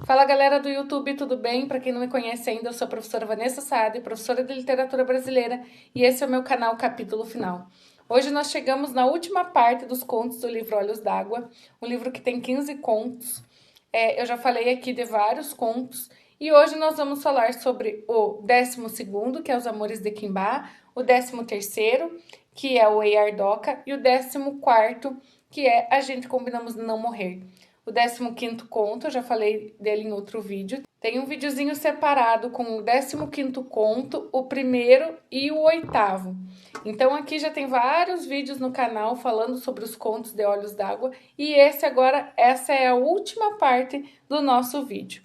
Fala galera do YouTube, tudo bem? Para quem não me conhece ainda, eu sou a professora Vanessa Saad, professora de literatura brasileira, e esse é o meu canal Capítulo Final. Hoje nós chegamos na última parte dos contos do livro Olhos d'Água, um livro que tem 15 contos. Eu já falei aqui de vários contos, e hoje nós vamos falar sobre o 12º, que é Os Amores de Quimbá, o 13º, que é o Ei Ardoca, e o 14º, que é A Gente Combinamos de Não Morrer. O 15º conto, eu já falei dele em outro vídeo. Tem um videozinho separado com o 15º conto, o primeiro e o 8º. Então aqui já tem vários vídeos no canal falando sobre os contos de Olhos d'Água. E essa é a última parte do nosso vídeo.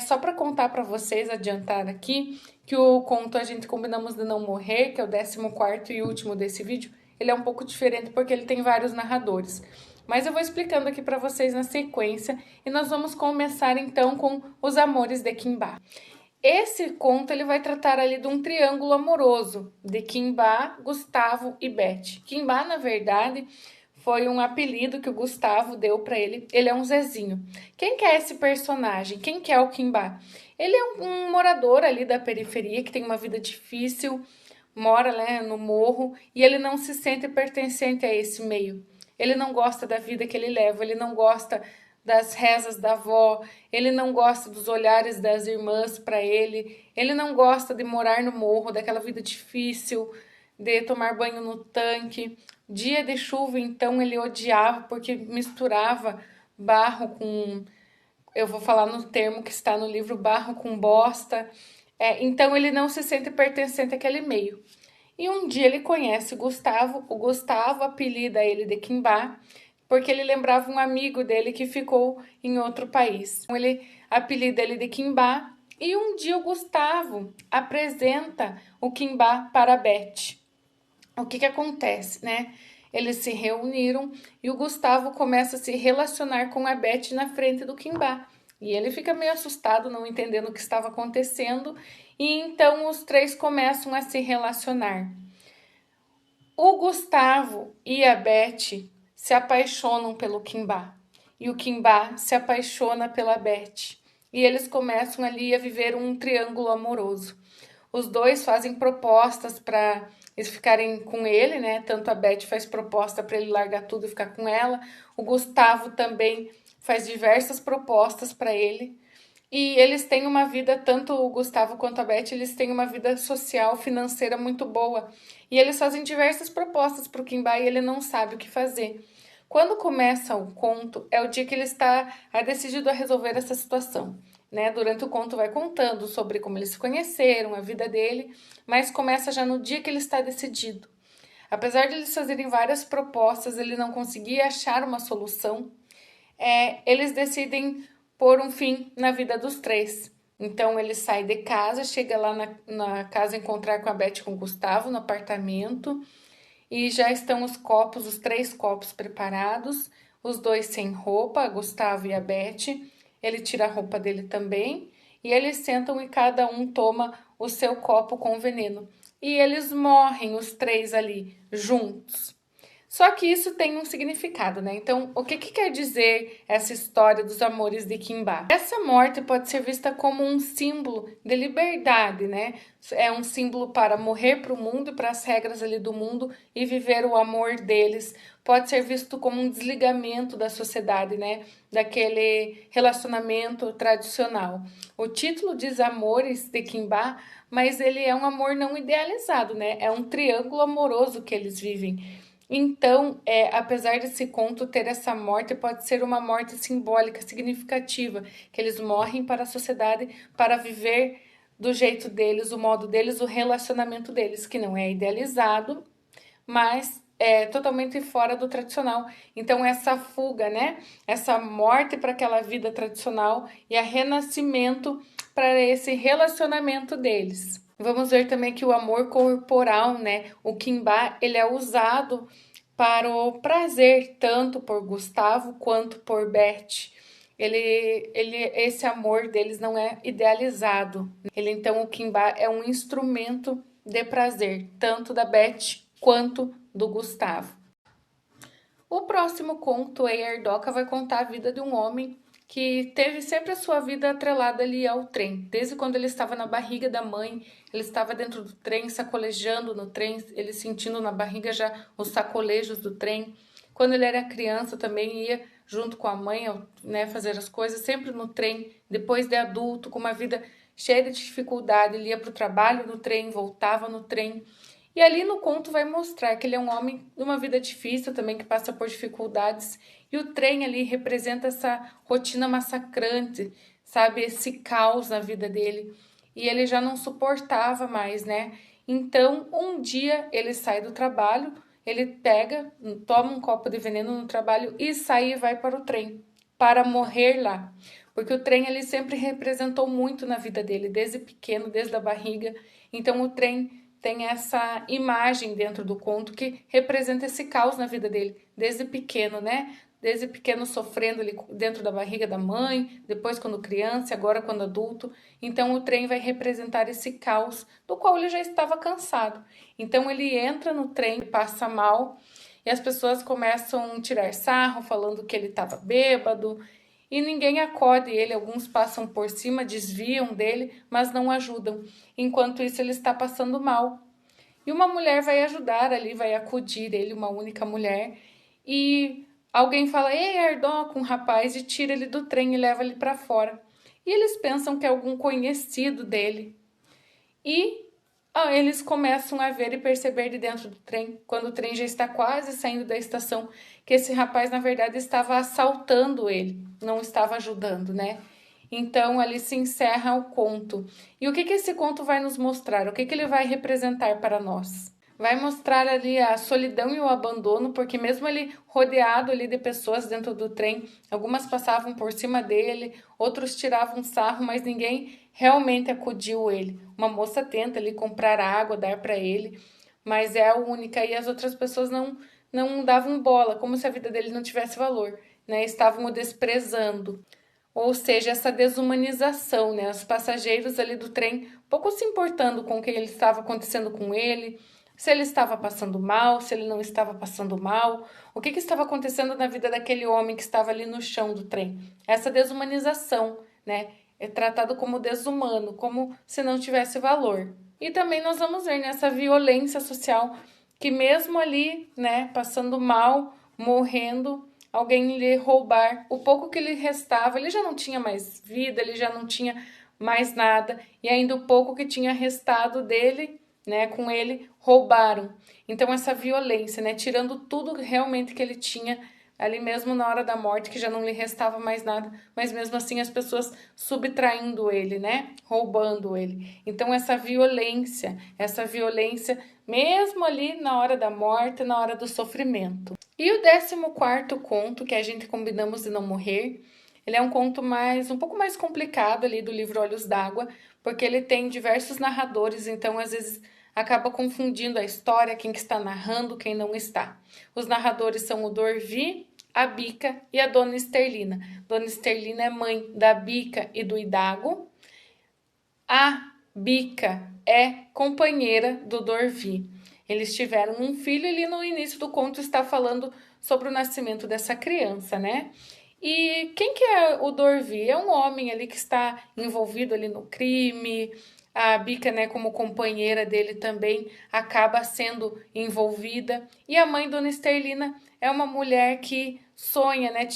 Só para contar para vocês, adiantar aqui, que o conto A Gente Combinamos de Não Morrer, que é o 14º e último desse vídeo, ele é um pouco diferente porque ele tem vários narradores. Mas eu vou explicando aqui para vocês na sequência e nós vamos começar então com Os Amores de Quimbá. Esse conto ele vai tratar ali de um triângulo amoroso de Quimbá, Gustavo e Beth. Quimbá, na verdade, foi um apelido que o Gustavo deu para ele. Ele é um Zezinho. Quem que é esse personagem? Quem que é o Quimbá? Ele é um morador ali da periferia que tem uma vida difícil, mora, né, no morro e ele não se sente pertencente a esse meio. Ele não gosta da vida que ele leva, ele não gosta das rezas da avó, ele não gosta dos olhares das irmãs para ele não gosta de morar no morro, daquela vida difícil, de tomar banho no tanque. Dia de chuva, então, ele odiava porque misturava barro com, eu vou falar no termo que está no livro, barro com bosta. Então ele não se sente pertencente àquele meio. E um dia ele conhece o Gustavo apelida ele de Quimbá, porque ele lembrava um amigo dele que ficou em outro país. Então ele apelida ele de Quimbá, e um dia o Gustavo apresenta o Quimbá para a Beth. O que acontece, né? Eles se reuniram e o Gustavo começa a se relacionar com a Beth na frente do Quimbá. E ele fica meio assustado, não entendendo o que estava acontecendo, e então os três começam a se relacionar. O Gustavo e a Beth se apaixonam pelo Quimbá, e o Quimbá se apaixona pela Beth, e eles começam ali a viver um triângulo amoroso. Os dois fazem propostas para eles ficarem com ele, né? Tanto a Beth faz proposta para ele largar tudo e ficar com ela, o Gustavo também faz diversas propostas para ele. E eles têm uma vida, tanto o Gustavo quanto a Beth, eles têm uma vida social, financeira muito boa. E eles fazem diversas propostas para o Quimbá e ele não sabe o que fazer. Quando começa o conto, é o dia que ele está decidido a resolver essa situação. Né? Durante o conto vai contando sobre como eles se conheceram, a vida dele, mas começa já no dia que ele está decidido. Apesar de eles fazerem várias propostas, ele não conseguia achar uma solução. Eles decidem pôr um fim na vida dos três. Então ele sai de casa, chega lá na casa encontrar com a Beth e com o Gustavo no apartamento, e já estão os 3 copos preparados, os dois sem roupa, a Gustavo e a Beth. Ele tira a roupa dele também, e eles sentam e cada um toma o seu copo com veneno. E eles morrem, os 3 ali, juntos. Só que isso tem um significado, né? Então, o que quer dizer essa história dos amores de Quimbá? Essa morte pode ser vista como um símbolo de liberdade, né? É um símbolo para morrer para o mundo e para as regras ali do mundo e viver o amor deles. Pode ser visto como um desligamento da sociedade, né? Daquele relacionamento tradicional. O título diz Amores de Quimbá, mas ele é um amor não idealizado, né? É um triângulo amoroso que eles vivem. Então, apesar desse conto ter essa morte, pode ser uma morte simbólica, significativa, que eles morrem para a sociedade, para viver do jeito deles, o modo deles, o relacionamento deles, que não é idealizado, mas é totalmente fora do tradicional. Então, essa fuga, né? Essa morte para aquela vida tradicional e a renascimento para esse relacionamento deles. Vamos ver também que o amor corporal, né? O Quimbá, ele é usado para o prazer, tanto por Gustavo quanto por Beth. Esse amor deles não é idealizado. Então, o Quimbá é um instrumento de prazer, tanto da Beth quanto do Gustavo. O próximo conto, Ei Ardoca, vai contar a vida de um homem que teve sempre a sua vida atrelada ali ao trem. Desde quando ele estava na barriga da mãe, ele estava dentro do trem, sacolejando no trem, ele sentindo na barriga já os sacolejos do trem. Quando ele era criança também ia junto com a mãe, né, fazer as coisas, sempre no trem. Depois de adulto, com uma vida cheia de dificuldade, ele ia para o trabalho no trem, voltava no trem. E ali no conto vai mostrar que ele é um homem de uma vida difícil também, que passa por dificuldades. E o trem ali representa essa rotina massacrante, sabe? Esse caos na vida dele. E ele já não suportava mais, né? Então, um dia ele sai do trabalho, ele pega, toma um copo de veneno no trabalho e sai e vai para o trem, para morrer lá. Porque o trem ele sempre representou muito na vida dele, desde pequeno, desde a barriga. Então, o trem tem essa imagem dentro do conto que representa esse caos na vida dele, desde pequeno, né? Desde pequeno sofrendo ali dentro da barriga da mãe, depois quando criança, agora quando adulto. Então o trem vai representar esse caos do qual ele já estava cansado. Então ele entra no trem, passa mal e as pessoas começam a tirar sarro, falando que ele estava bêbado e ninguém acode ele. Alguns passam por cima, desviam dele, mas não ajudam. Enquanto isso ele está passando mal. E uma mulher vai ajudar ali, vai acudir ele, uma única mulher, e alguém fala: "Ei, Ardó", com o rapaz, e tira ele do trem e leva ele para fora. E eles pensam que é algum conhecido dele. E eles começam a ver e perceber de dentro do trem, quando o trem já está quase saindo da estação, que esse rapaz, na verdade, estava assaltando ele, não estava ajudando, né? Então, ali se encerra o conto. E o que esse conto vai nos mostrar? O que ele vai representar para nós? Vai mostrar ali a solidão e o abandono, porque mesmo ele rodeado ali de pessoas dentro do trem, algumas passavam por cima dele, outros tiravam sarro, mas ninguém realmente acudiu ele. Uma moça tenta ali comprar água, dar para ele, mas é a única, e as outras pessoas não davam bola, como se a vida dele não tivesse valor, né? Estavam o desprezando. Ou seja, essa desumanização, né? Os passageiros ali do trem pouco se importando com o que ele estava acontecendo com ele, se ele estava passando mal, se ele não estava passando mal, o que estava acontecendo na vida daquele homem que estava ali no chão do trem. Essa desumanização, né? É tratado como desumano, como se não tivesse valor. E também nós vamos ver nessa violência social que mesmo ali, né, passando mal, morrendo, alguém lhe roubar o pouco que lhe restava, ele já não tinha mais vida, ele já não tinha mais nada, e ainda o pouco que tinha restado dele, né, com ele, roubaram. Então essa violência, né, tirando tudo realmente que ele tinha ali mesmo na hora da morte, que já não lhe restava mais nada, mas mesmo assim as pessoas subtraindo ele, né, roubando ele. Então essa violência mesmo ali na hora da morte, na hora do sofrimento. E o 14º conto, que a gente combinamos de não morrer, ele é um conto um pouco mais complicado ali do livro Olhos d'Água, porque ele tem diversos narradores, então às vezes acaba confundindo a história, quem que está narrando, quem não está. Os narradores são o Dorvi, a Bica e a Dona Esterlina. Dona Esterlina é mãe da Bica e do Idago. A Bica é companheira do Dorvi. Eles tiveram um filho e ali no início do conto está falando sobre o nascimento dessa criança, né? E quem que é o Dorvi? É um homem ali que está envolvido ali no crime. A Bica, né, como companheira dele também acaba sendo envolvida. E a mãe, Dona Esterlina, é uma mulher que sonha, né,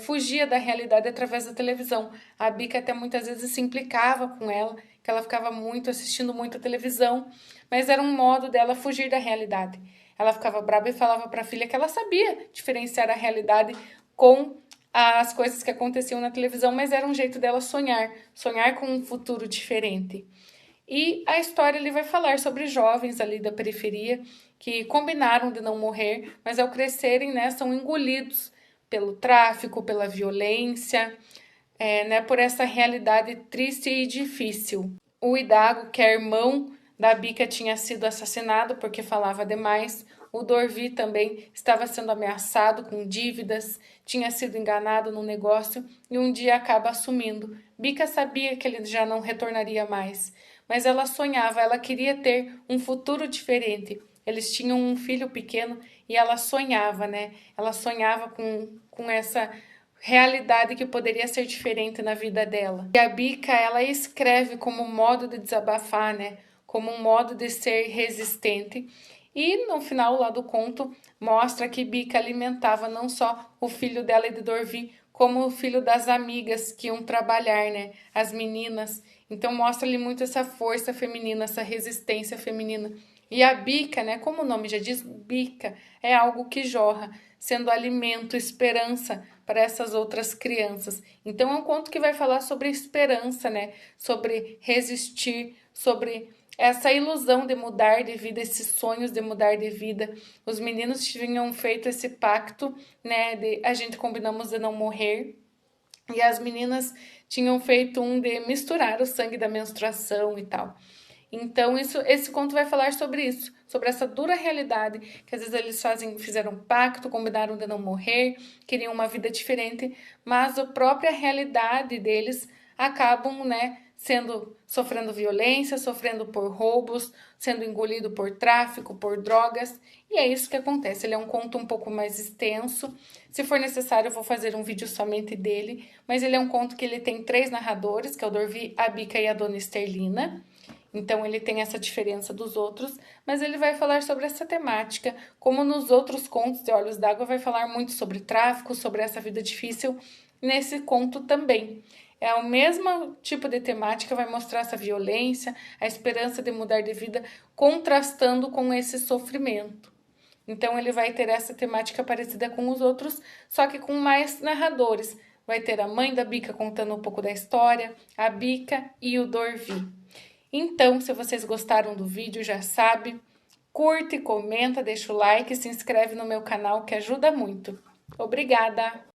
fugia da realidade através da televisão. A Bica até muitas vezes se implicava com ela, que ela ficava assistindo muito a televisão, mas era um modo dela fugir da realidade. Ela ficava brava e falava para a filha que ela sabia diferenciar a realidade com as coisas que aconteciam na televisão, mas era um jeito dela sonhar com um futuro diferente. E a história ele vai falar sobre jovens ali da periferia que combinaram de não morrer, mas ao crescerem, né, são engolidos pelo tráfico, pela violência, né, por essa realidade triste e difícil. O Idago, que é irmão da Bica, tinha sido assassinado porque falava demais. O Dorvi também estava sendo ameaçado com dívidas, tinha sido enganado no negócio e um dia acaba assumindo. Bica sabia que ele já não retornaria mais, mas ela sonhava, ela queria ter um futuro diferente. Eles tinham um filho pequeno e ela sonhava, né? Ela sonhava com essa realidade que poderia ser diferente na vida dela. E a Bica, ela escreve como um modo de desabafar, né? Como um modo de ser resistente. E no final lá do conto mostra que Bica alimentava não só o filho dela de Dorvi, como o filho das amigas que iam trabalhar, né? As meninas. Então mostra ali muito essa força feminina, essa resistência feminina. E a bica, né, como o nome já diz, bica, é algo que jorra, sendo alimento, esperança para essas outras crianças. Então é um conto que vai falar sobre esperança, né, sobre resistir, sobre essa ilusão de mudar de vida, esses sonhos de mudar de vida. Os meninos tinham feito esse pacto, né, de a gente combinamos de não morrer. E as meninas tinham feito um de misturar o sangue da menstruação e tal. Então, esse conto vai falar sobre isso, sobre essa dura realidade, que às vezes eles fizeram um pacto, combinaram de não morrer, queriam uma vida diferente, mas a própria realidade deles acabam, né, sofrendo violência, sofrendo por roubos, sendo engolido por tráfico, por drogas, e é isso que acontece. Ele é um conto um pouco mais extenso. Se for necessário, eu vou fazer um vídeo somente dele, mas ele é um conto que ele tem 3 narradores, que é o Dorvi, a Bica e a Dona Esterlina. Então ele tem essa diferença dos outros, mas ele vai falar sobre essa temática, como nos outros contos de Olhos d'Água vai falar muito sobre tráfico, sobre essa vida difícil, nesse conto também. É o mesmo tipo de temática, vai mostrar essa violência, a esperança de mudar de vida, contrastando com esse sofrimento. Então ele vai ter essa temática parecida com os outros, só que com mais narradores. Vai ter a mãe da Bica contando um pouco da história, a Bica e o Dorvi. Então, se vocês gostaram do vídeo, já sabe, curte, comenta, deixa o like e se inscreve no meu canal que ajuda muito. Obrigada!